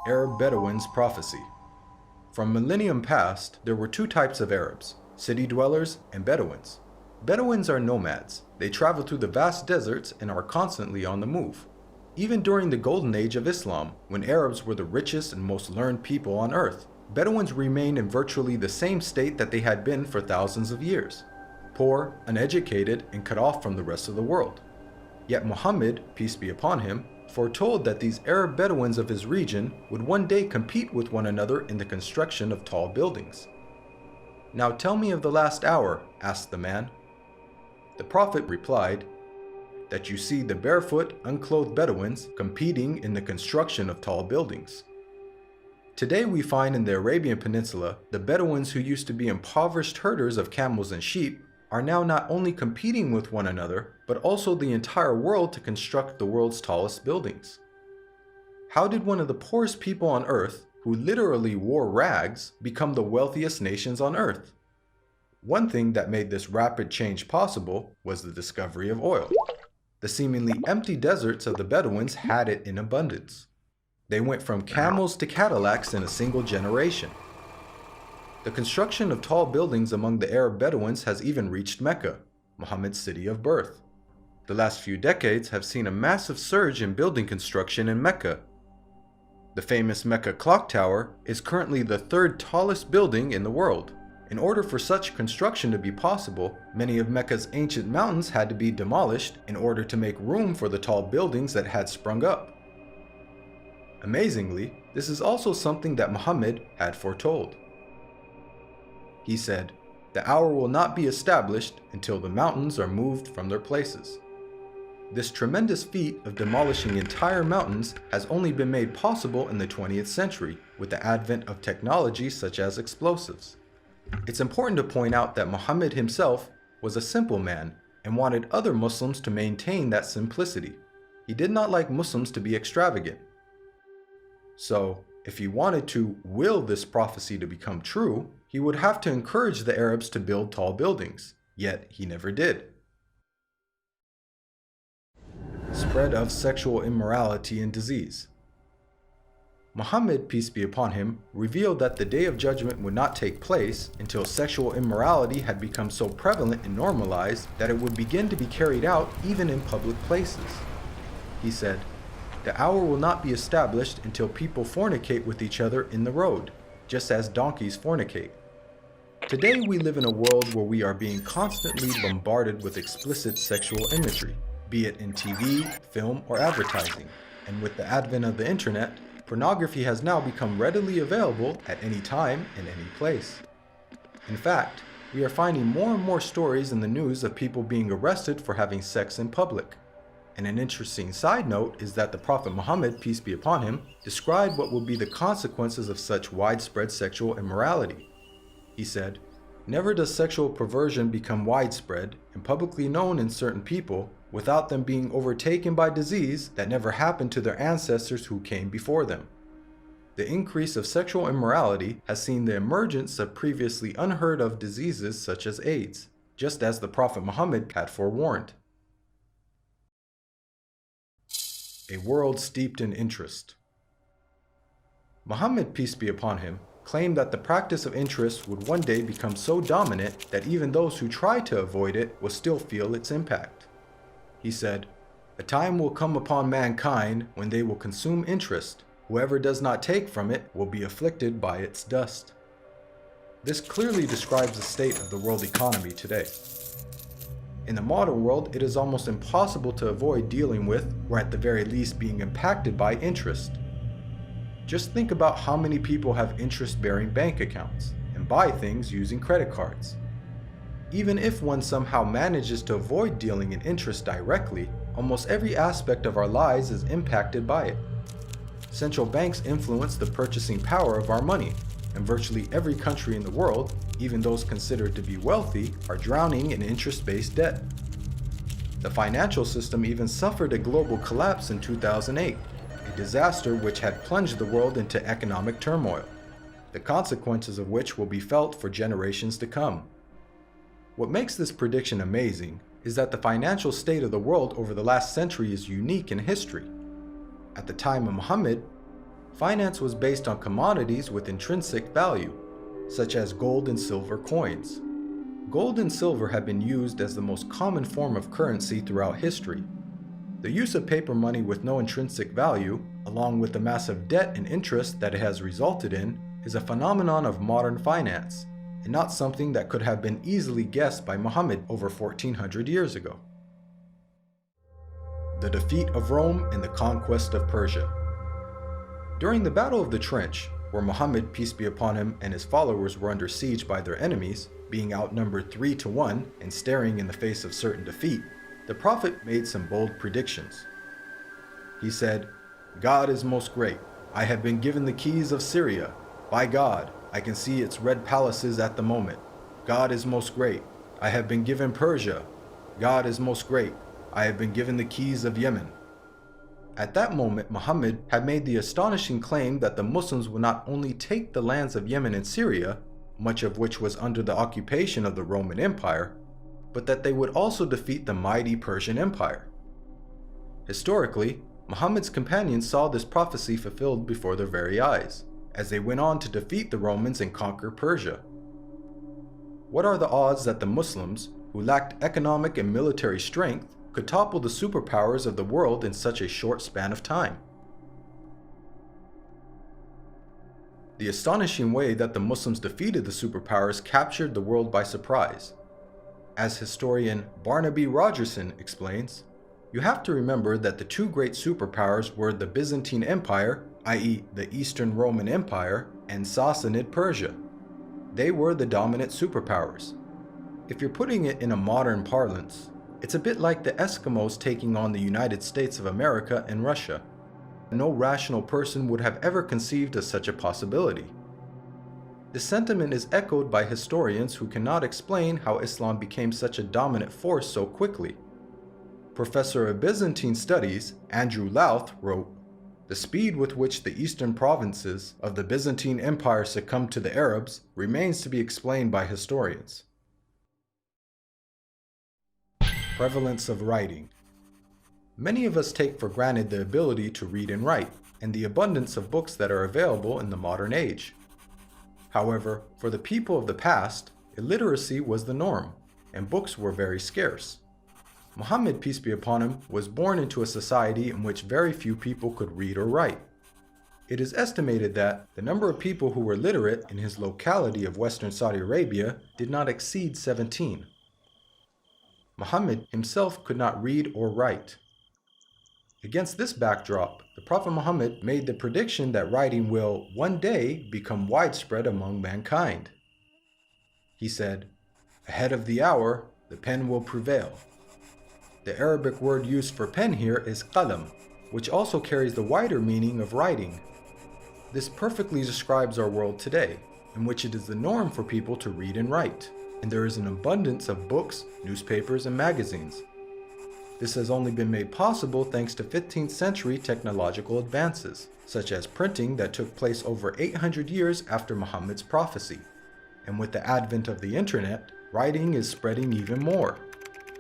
Arab Bedouins' prophecy. From millennium past, there were two types of Arabs, city dwellers and Bedouins. Bedouins are nomads. They travel through the vast deserts and are constantly on the move. Even during the golden age of Islam, when Arabs were the richest and most learned people on earth, Bedouins remained in virtually the same state that they had been for thousands of years, poor, uneducated, and cut off from the rest of the world. Yet Muhammad, peace be upon him, foretold that these Arab Bedouins of his region would one day compete with one another in the construction of tall buildings. "Now tell me of the last hour," asked the man. The Prophet replied, "That you see the barefoot, unclothed Bedouins competing in the construction of tall buildings." Today we find in the Arabian Peninsula, the Bedouins who used to be impoverished herders of camels and sheep are now not only competing with one another, but also the entire world to construct the world's tallest buildings. How did one of the poorest people on earth, who literally wore rags, become the wealthiest nations on earth? One thing that made this rapid change possible was the discovery of oil. The seemingly empty deserts of the Bedouins had it in abundance. They went from camels to Cadillacs in a single generation. The construction of tall buildings among the Arab Bedouins has even reached Mecca, Muhammad's city of birth. The last few decades have seen a massive surge in building construction in Mecca. The famous Mecca clock tower is currently the third tallest building in the world. In order for such construction to be possible, many of Mecca's ancient mountains had to be demolished in order to make room for the tall buildings that had sprung up. Amazingly, this is also something that Muhammad had foretold. He said, "The hour will not be established until the mountains are moved from their places." This tremendous feat of demolishing entire mountains has only been made possible in the 20th century with the advent of technology such as explosives. It's important to point out that Muhammad himself was a simple man and wanted other Muslims to maintain that simplicity. He did not like Muslims to be extravagant. So, if he wanted to will this prophecy to become true, he would have to encourage the Arabs to build tall buildings, yet he never did. Spread of sexual immorality and disease. Muhammad, peace be upon him, revealed that the Day of Judgment would not take place until sexual immorality had become so prevalent and normalized that it would begin to be carried out even in public places. He said, "The hour will not be established until people fornicate with each other in the road, just as donkeys fornicate." Today we live in a world where we are being constantly bombarded with explicit sexual imagery, be it in TV, film, or advertising. And with the advent of the internet, pornography has now become readily available at any time and any place. In fact, we are finding more and more stories in the news of people being arrested for having sex in public. And an interesting side note is that the Prophet Muhammad, peace be upon him, described what will be the consequences of such widespread sexual immorality. He said, "Never does sexual perversion become widespread and publicly known in certain people without them being overtaken by disease that never happened to their ancestors who came before them." The increase of sexual immorality has seen the emergence of previously unheard of diseases such as AIDS, just as the Prophet Muhammad had forewarned. A world steeped in interest. Muhammad, peace be upon him, claimed that the practice of interest would one day become so dominant that even those who try to avoid it will still feel its impact. He said, "A time will come upon mankind when they will consume interest. Whoever does not take from it will be afflicted by its dust." This clearly describes the state of the world economy today. In the modern world, it is almost impossible to avoid dealing with, or at the very least being impacted by, interest. Just think about how many people have interest-bearing bank accounts and buy things using credit cards. Even if one somehow manages to avoid dealing in interest directly, almost every aspect of our lives is impacted by it. Central banks influence the purchasing power of our money, and virtually every country in the world, even those considered to be wealthy, are drowning in interest-based debt. The financial system even suffered a global collapse in 2008, a disaster which had plunged the world into economic turmoil, the consequences of which will be felt for generations to come. What makes this prediction amazing is that the financial state of the world over the last century is unique in history. At the time of Muhammad, Finance was based on commodities with intrinsic value, such as gold and silver coins. Gold and silver have been used as the most common form of currency throughout history. The use of paper money with no intrinsic value, along with the massive debt and interest that it has resulted in, is a phenomenon of modern finance, and not something that could have been easily guessed by Muhammad over 1400 years ago. The defeat of Rome and the conquest of Persia. During the Battle of the Trench, where Muhammad, peace be upon him, and his followers were under siege by their enemies, being outnumbered 3-1 and staring in the face of certain defeat, the Prophet made some bold predictions. He said, "God is most great. I have been given the keys of Syria. By God, I can see its red palaces at the moment. God is most great. I have been given Persia. God is most great. I have been given the keys of Yemen." At that moment, Muhammad had made the astonishing claim that the Muslims would not only take the lands of Yemen and Syria, much of which was under the occupation of the Roman Empire, but that they would also defeat the mighty Persian Empire. Historically, Muhammad's companions saw this prophecy fulfilled before their very eyes, as they went on to defeat the Romans and conquer Persia. What are the odds that the Muslims, who lacked economic and military strength, could topple the superpowers of the world in such a short span of time? The astonishing way that the Muslims defeated the superpowers captured the world by surprise. As historian Barnaby Rogerson explains, you have to remember that the two great superpowers were the Byzantine Empire, i.e. the Eastern Roman Empire, and Sassanid Persia. They were the dominant superpowers. If you're putting it in a modern parlance, it's a bit like the Eskimos taking on the United States of America and Russia. No rational person would have ever conceived of such a possibility. This sentiment is echoed by historians who cannot explain how Islam became such a dominant force so quickly. Professor of Byzantine Studies, Andrew Louth, wrote, "The speed with which the eastern provinces of the Byzantine Empire succumbed to the Arabs remains to be explained by historians." Prevalence of writing. Many of us take for granted the ability to read and write, and the abundance of books that are available in the modern age. However, for the people of the past, illiteracy was the norm, and books were very scarce. Muhammad, peace be upon him, was born into a society in which very few people could read or write. It is estimated that the number of people who were literate in his locality of Western Saudi Arabia did not exceed 17. Muhammad himself could not read or write. Against this backdrop, the Prophet Muhammad made the prediction that writing will one day become widespread among mankind. He said, "Ahead of the hour, the pen will prevail." The Arabic word used for pen here is qalam, which also carries the wider meaning of writing. This perfectly describes our world today, in which it is the norm for people to read and write, and there is an abundance of books, newspapers, and magazines. This has only been made possible thanks to 15th century technological advances, such as printing that took place over 800 years after Muhammad's prophecy. And with the advent of the internet, writing is spreading even more.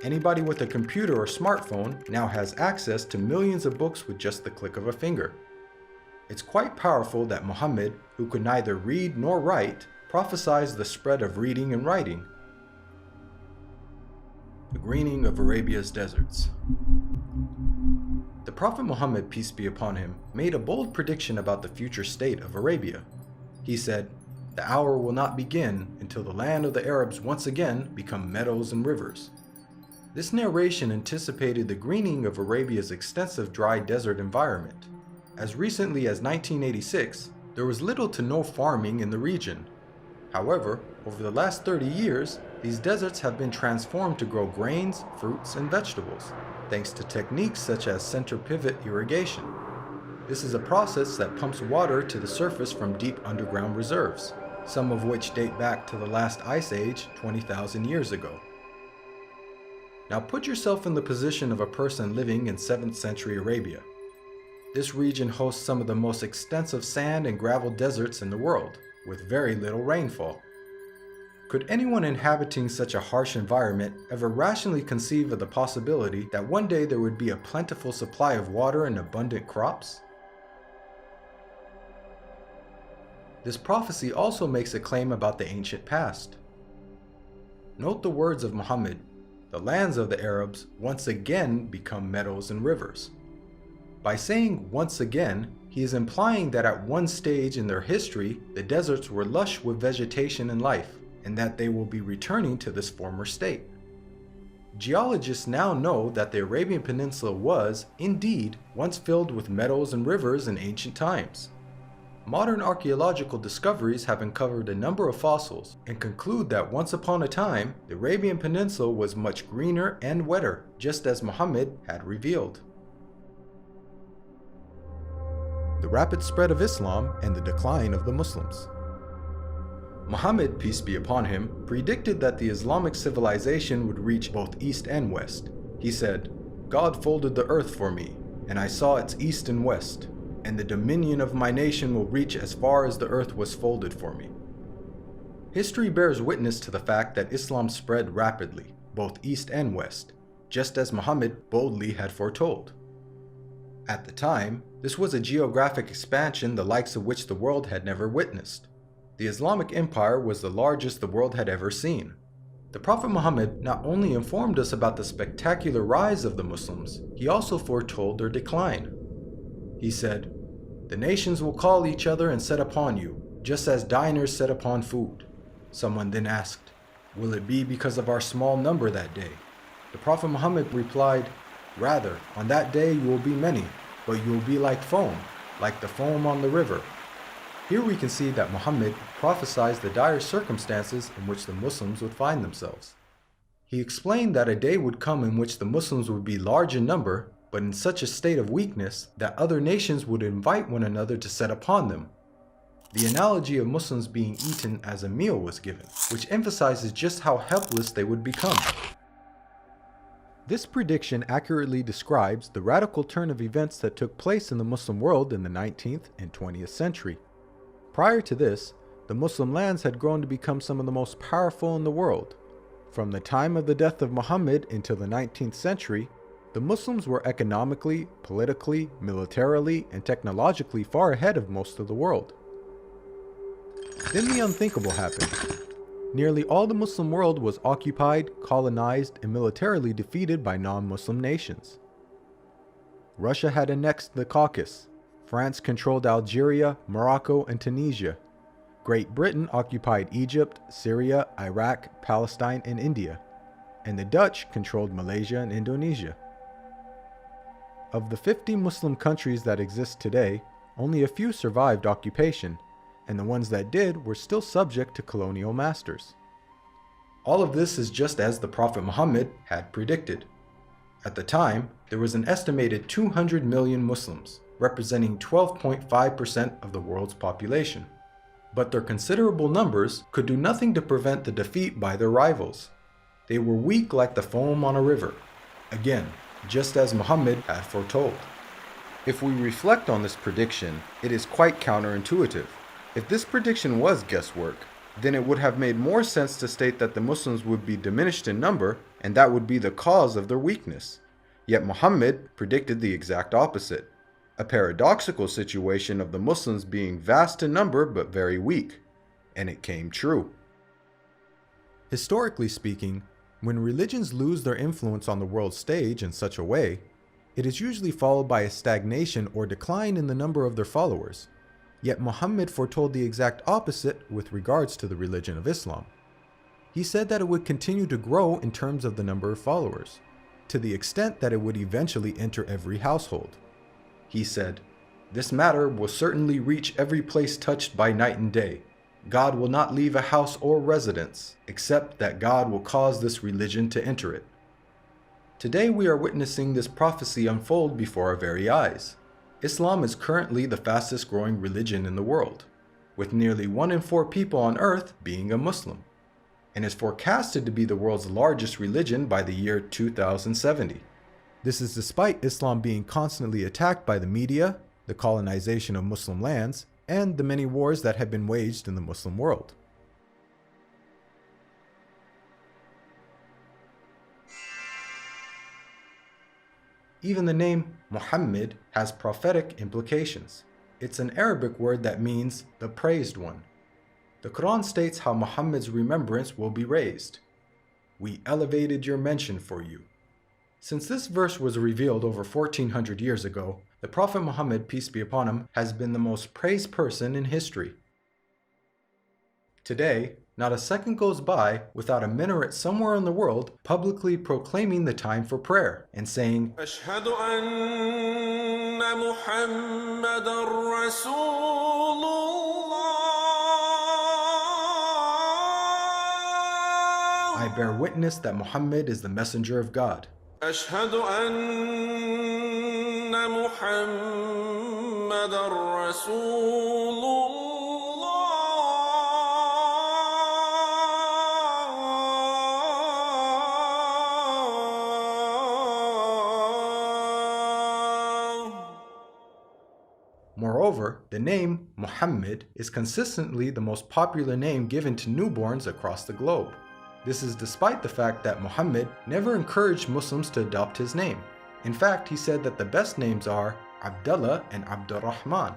Anybody with a computer or smartphone now has access to millions of books with just the click of a finger. It's quite powerful that Muhammad, who could neither read nor write, prophesied the spread of reading and writing. The greening of Arabia's deserts. The Prophet Muhammad, peace be upon him, made a bold prediction about the future state of Arabia. He said, "The hour will not begin until the land of the Arabs once again become meadows and rivers." This narration anticipated the greening of Arabia's extensive dry desert environment. As recently as 1986, there was little to no farming in the region. However, over the last 30 years, these deserts have been transformed to grow grains, fruits, and vegetables, thanks to techniques such as center pivot irrigation. This is a process that pumps water to the surface from deep underground reserves, some of which date back to the last ice age 20,000 years ago. Now put yourself in the position of a person living in 7th century Arabia. This region hosts some of the most extensive sand and gravel deserts in the world, with very little rainfall. Could anyone inhabiting such a harsh environment ever rationally conceive of the possibility that one day there would be a plentiful supply of water and abundant crops? This prophecy also makes a claim about the ancient past. Note the words of Muhammad, "The lands of the Arabs once again become meadows and rivers." By saying once again, he is implying that at one stage in their history, the deserts were lush with vegetation and life, and that they will be returning to this former state. Geologists now know that the Arabian Peninsula was, indeed, once filled with meadows and rivers in ancient times. Modern archaeological discoveries have uncovered a number of fossils and conclude that once upon a time, the Arabian Peninsula was much greener and wetter, just as Muhammad had revealed. The rapid spread of Islam and the decline of the Muslims. Muhammad, peace be upon him, predicted that the Islamic civilization would reach both East and West. He said, "God folded the earth for me, and I saw its East and West, and the dominion of my nation will reach as far as the earth was folded for me." History bears witness to the fact that Islam spread rapidly, both East and West, just as Muhammad boldly had foretold. At the time, this was a geographic expansion the likes of which the world had never witnessed. The Islamic Empire was the largest the world had ever seen. The Prophet Muhammad not only informed us about the spectacular rise of the Muslims, he also foretold their decline. He said, "The nations will call each other and set upon you, just as diners set upon food." Someone then asked, "Will it be because of our small number that day?" The Prophet Muhammad replied, "Rather, on that day you will be many, but you will be like foam, like the foam on the river." Here we can see that Muhammad prophesied the dire circumstances in which the Muslims would find themselves. He explained that a day would come in which the Muslims would be large in number, but in such a state of weakness that other nations would invite one another to set upon them. The analogy of Muslims being eaten as a meal was given, which emphasizes just how helpless they would become. This prediction accurately describes the radical turn of events that took place in the Muslim world in the 19th and 20th century. Prior to this, the Muslim lands had grown to become some of the most powerful in the world. From the time of the death of Muhammad until the 19th century, the Muslims were economically, politically, militarily, and technologically far ahead of most of the world. Then the unthinkable happened. Nearly all the Muslim world was occupied, colonized, and militarily defeated by non-Muslim nations. Russia had annexed the Caucasus. France controlled Algeria, Morocco, and Tunisia. Great Britain occupied Egypt, Syria, Iraq, Palestine, and India. And the Dutch controlled Malaysia and Indonesia. Of the 50 Muslim countries that exist today, only a few survived occupation, and the ones that did were still subject to colonial masters. All of this is just as the Prophet Muhammad had predicted. At the time, there was an estimated 200 million Muslims, representing 12.5% of the world's population. But their considerable numbers could do nothing to prevent the defeat by their rivals. They were weak like the foam on a river. Again, just as Muhammad had foretold. If we reflect on this prediction, it is quite counterintuitive. If this prediction was guesswork, then it would have made more sense to state that the Muslims would be diminished in number and that would be the cause of their weakness. Yet Muhammad predicted the exact opposite. A paradoxical situation of the Muslims being vast in number but very weak, and it came true. Historically speaking, when religions lose their influence on the world stage in such a way, it is usually followed by a stagnation or decline in the number of their followers. Yet Muhammad foretold the exact opposite with regards to the religion of Islam. He said that it would continue to grow in terms of the number of followers, to the extent that it would eventually enter every household. He said, "This matter will certainly reach every place touched by night and day. God will not leave a house or residence, except that God will cause this religion to enter it." Today we are witnessing this prophecy unfold before our very eyes. Islam is currently the fastest growing religion in the world, with nearly 1 in 4 people on earth being a Muslim, and is forecasted to be the world's largest religion by the year 2070. This is despite Islam being constantly attacked by the media, the colonization of Muslim lands, and the many wars that have been waged in the Muslim world. Even the name Muhammad has prophetic implications. It's an Arabic word that means the praised one. The Quran states how Muhammad's remembrance will be raised. We elevated your mention for you. Since this verse was revealed over 1400 years ago, the Prophet Muhammad, peace be upon him, has been the most praised person in history. Today, not a second goes by without a minaret somewhere in the world publicly proclaiming the time for prayer and saying, أشهد أن محمدًا رسول الله. I bear witness that Muhammad is the messenger of God. أشهد أن محمدًا رسول الله. Moreover, the name Muhammad is consistently the most popular name given to newborns across the globe. This is despite the fact that Muhammad never encouraged Muslims to adopt his name. In fact, he said that the best names are Abdullah and Abdurrahman.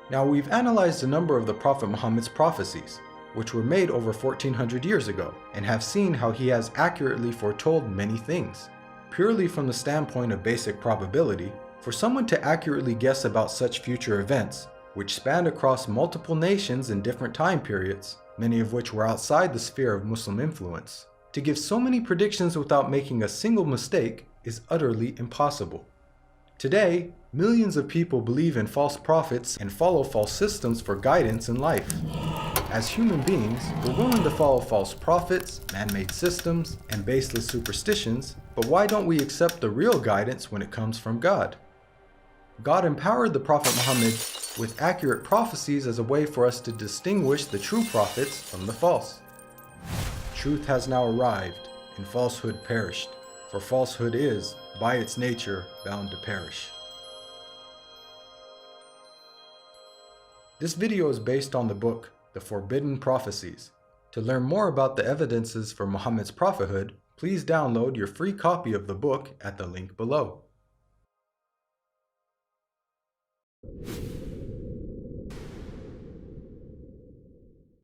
Now, we've analyzed a number of the Prophet Muhammad's prophecies, which were made over 1400 years ago, and have seen how he has accurately foretold many things. Purely from the standpoint of basic probability, for someone to accurately guess about such future events, which spanned across multiple nations in different time periods, many of which were outside the sphere of Muslim influence, to give so many predictions without making a single mistake is utterly impossible. Today, millions of people believe in false prophets and follow false systems for guidance in life. As human beings, we're willing to follow false prophets, man-made systems, and baseless superstitions, but why don't we accept the real guidance when it comes from God? God empowered the Prophet Muhammad with accurate prophecies as a way for us to distinguish the true prophets from the false. Truth has now arrived, and falsehood perished, for falsehood is, by its nature, bound to perish. This video is based on the book, The Forbidden Prophecies. To learn more about the evidences for Muhammad's prophethood, please download your free copy of the book at the link below.